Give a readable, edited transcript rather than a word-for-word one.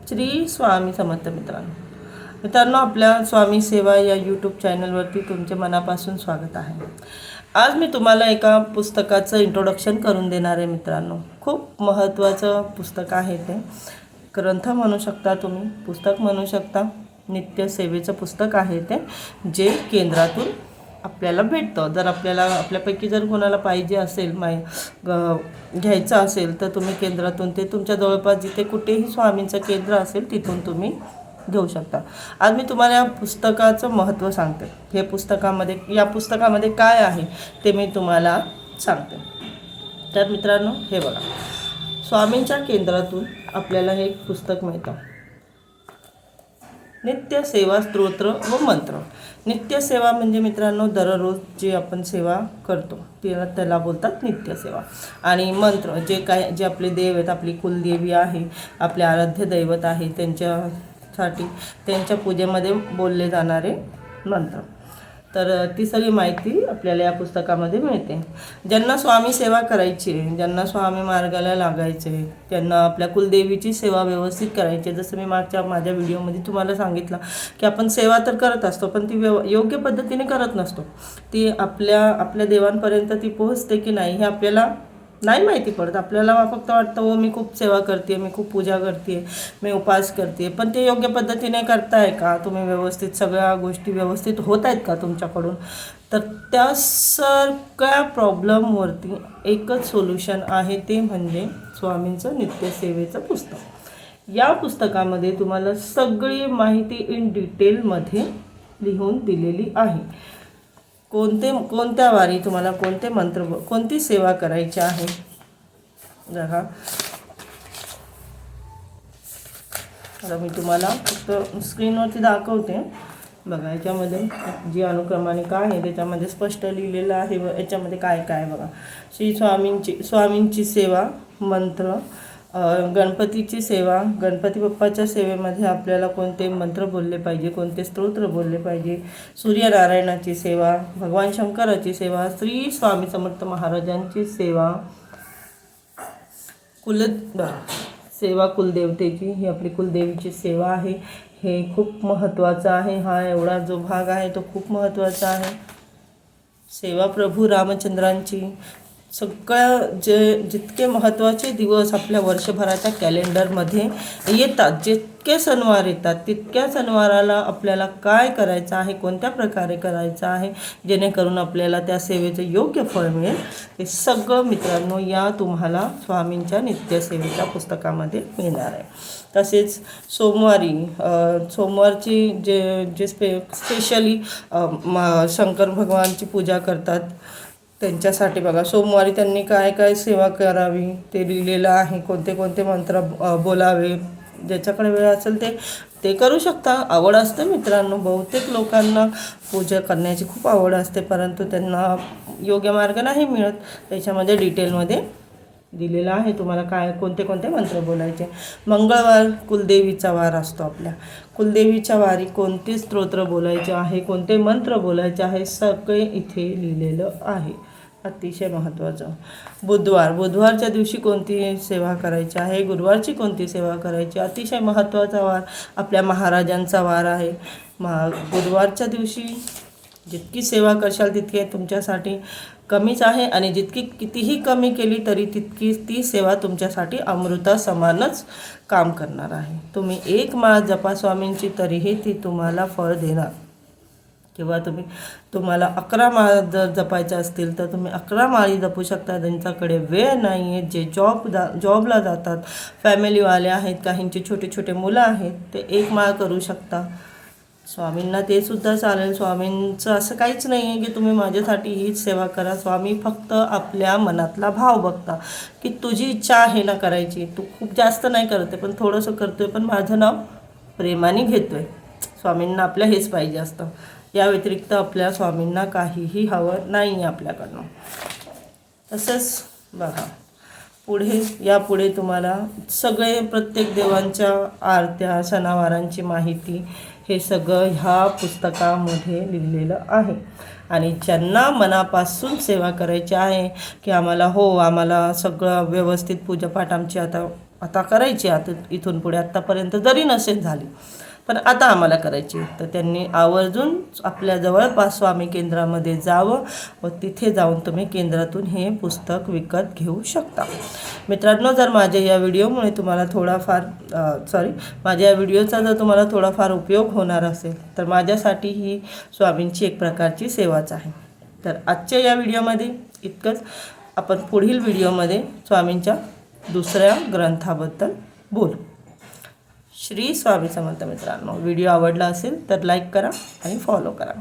श्री स्वामी समर्थ मित्रांनो, आपल्या स्वामी सेवा या यूट्यूब चॅनलवरती तुमचे मनापासून स्वागत आहे. आज मी तुम्हाला एका पुस्तकाचं इंट्रोडक्शन करून देणार आहे मित्रांनो. खूप महत्त्वाचं पुस्तक आहे ते. ग्रंथ म्हणू शकता तुम्ही, पुस्तक म्हणू शकता. नित्यसेवेचं पुस्तक आहे ते, जे केंद्रातून आपल्याला भेटतं. जर आपल्यापैकी जर कोणाला पाहिजे असेल घ्यायचं असेल तर तुम्ही केंद्रातून ते तुमच्या जवळपास जिथे कुठेही स्वामींचं केंद्र असेल तिथून तुम्ही घेऊ शकता. आज मी तुम्हाला या पुस्तकाचं महत्त्व सांगते. या पुस्तकामध्ये काय आहे ते मी तुम्हाला सांगते. तर मित्रांनो, हे बघा, स्वामींच्या केंद्रातून आपल्याला हे एक पुस्तक मिळतं. नित्यसेवा स्तोत्र व मंत्र. नित्यसेवा म्हणजे मित्रांनो, दररोज जे आपण सेवा करतो त्याला बोलतात नित्यसेवा. आणि मंत्र जे आपले देव आहेत, आपली कुलदेवी आहे, आपले आराध्य दैवत आहे, त्यांच्या पूजेमध्ये बोलले जाणारे मंत्र. तर ती सगळी माहिती आपल्याला या पुस्तकामध्ये मिळते. ज्यांना स्वामी सेवा करायची आहे, ज्यांना स्वामी मार्गाला लागायचे आहे, त्यांना आपल्या कुलदेवीची सेवा व्यवस्थित करायची आहे. जसं मी माझ्या व्हिडिओमध्ये तुम्हाला सांगितलं की आपण सेवा तर करत असतो, पण ती योग्य पद्धतीने करत नसतो. ती आपल्या देवांपर्यंत ती पोहोचते की नाही हे आपल्याला नाही माहिती पडत. आपल्याला फक्त वाटतं मी खूप सेवा करते, मी खूप पूजा करते, मी उपास करते, पण ते योग्य पद्धतीने करताय का तुम्ही? व्यवस्थित सगळ्या गोष्टी व्यवस्थित होत आहेत का तुमच्याकडून? तर त्या सगळ्या प्रॉब्लेमवरती एकच सोल्युशन आहे, ते म्हणजे स्वामींचं नित्यसेवेचं पुस्तक. या पुस्तकामध्ये तुम्हाला सगळी माहिती इन डिटेलमध्ये लिहून दिलेली आहे. कोणत्या वारी तुम्हाला कोणते मंत्र, कोणती सेवा करायची आहे. जरा आता मी तुम्हाला फक्त स्क्रीनवरती दाखवते. बघा, याच्यामध्ये जी अनुक्रमानिका आहे त्याच्यामध्ये स्पष्ट लिहिलेलं आहे. व याच्यामध्ये काय काय बघा, स्वामींची सेवा, मंत्र, गणपतीची सेवा, गणपती बाप्पाच्या सेवेमध्ये आपल्याला कोणते मंत्र बोलले पाहिजे, कोणते स्तोत्र बोलले पाहिजे, सूर्यनारायणाची सेवा, भगवान शंकराची सेवा, श्री स्वामी समर्थ महाराजांची सेवा, कुलदेवतेची, ही आपली कुलदेवीची सेवा आहे. हे खूप महत्त्वाचं आहे. हा एवढा जो भाग आहे तो खूप महत्त्वाचा आहे. सेवा प्रभू रामचंद्रांची. जितके महत्त्वाचे दिवस आपल्या वर्षभराच्या कॅलेंडरमध्ये येतात, जितके सणवार येतात, तितक्या सणवाराला आपल्याला काय करायचं आहे, कोणत्या प्रकारे करायचं आहे, जेणेकरून आपल्याला त्या सेवेचं योग्य फळ मिळेल, हे सगळं मित्रांनो या तुम्हाला स्वामींच्या नित्यसेवेच्या पुस्तकामध्ये मिळणार आहे. तसेच सोमवारची जे स्पेशली शंकर भगवानची पूजा करतात त्यांच्यासाठी बघा, सोमवारी त्यांनी काय काय सेवा करावी ते लिहिलेलं आहे. कोणते मंत्र बोलावे, ज्याच्याकडे वेळ असेल ते करू शकता. आवड असते मित्रांनो, बहुतेक लोकांना पूजा करण्याची खूप आवड असते, परंतु त्यांना योग्य मार्ग नाही मिळत. त्याच्यामध्ये डिटेलमध्ये दिलेलं आहे तुम्हाला कोणते मंत्र बोलायचे. मंगळवार कुलदेवीचा वार असतो. आपल्या कुलदेवीच्या वारी कोणते स्तोत्र बोलायचे आहे, कोणते मंत्र बोलायचे आहे, सगळे इथे लिहिलेलं आहे. अतिशय महत्त्वाचं. बुधवारच्या दिवशी कोणती सेवा करायची आहे, गुरुवारची कोणती सेवा करायची. अतिशय महत्त्वाचा वार आपल्या महाराजांचा वार आहे. बुधवारच्या दिवशी जितकी सेवा करशाल तितकी तुमच्यासाठी कमीच आहे, आणि कितीही कमी केली तरी ती सेवा तुमच्यासाठी अमृता समानच काम करणार आहे. तुम्ही एक माळ जपा स्वामींची, तरीही ती तुम्हाला फळ देणार. किंवा तुम्हाला 11 माळ जर जपायच्या असतील तर तुम्ही 11 माळी जपू शकता. ज्यांच्याकडे वेळ नाही आहे, जे जॉबला जातात, फॅमिलीवाले आहेत, काहींची छोटे मुलं आहेत, ते 1 माळ करू शकता. स्वामींना ते सुद्धा चालेल. स्वामींचं असं काहीच नाही आहे की तुम्ही माझ्यासाठी हीच सेवा करा. स्वामी फक्त आपल्या मनातला भाव बघता की तुझी इच्छा आहे ना करायची, तू खूप जास्त नाही करते, पण थोडंसं करतोय, पण माझं नाव प्रेमाने घेतोय. स्वामींना आपल्या हेच पाहिजे असतं. या व्यतिरिक्त आपल्या स्वामींना काहीही हवं नाही आहे आपल्याकडनं. तसंच बघा, यापुढे तुम्हाला प्रत्येक देवांच्या आरत्या, सणावारांची माहिती हे सगळं ह्या पुस्तकामध्ये लिहिलेलं आहे. आणि ज्यांना मनापासून सेवा करायची आहे की आम्हाला सगळं व्यवस्थित पूजापाठ आमची आता आता करायची, आता इथून पुढे आत्तापर्यंत जरी नसेल झाली पण आता आम्हाला करायची. तर त्यांनी आवर्जून आपल्या जवळपास स्वामी केंद्रामध्ये जावं व तिथे जाऊन तुम्ही केंद्रातून हे पुस्तक विकत घेऊ शकता. मित्रांनो, जर माझ्या या व्हिडिओमुळे तुम्हाला माझ्या या व्हिडिओचा जर तुम्हाला थोडाफार उपयोग होणार असेल तर माझ्यासाठी ही स्वामींची एक प्रकारची सेवाच आहे. तर आजच्या या व्हिडिओमध्ये इतकंच. आपण पुढील व्हिडिओमध्ये स्वामींच्या दुसऱ्या ग्रंथाबद्दल बोलू. श्री स्वामी समर्थ. मित्रांनो, व्हिडिओ आवडला असेल तर लाईक करा आणि फॉलो करा.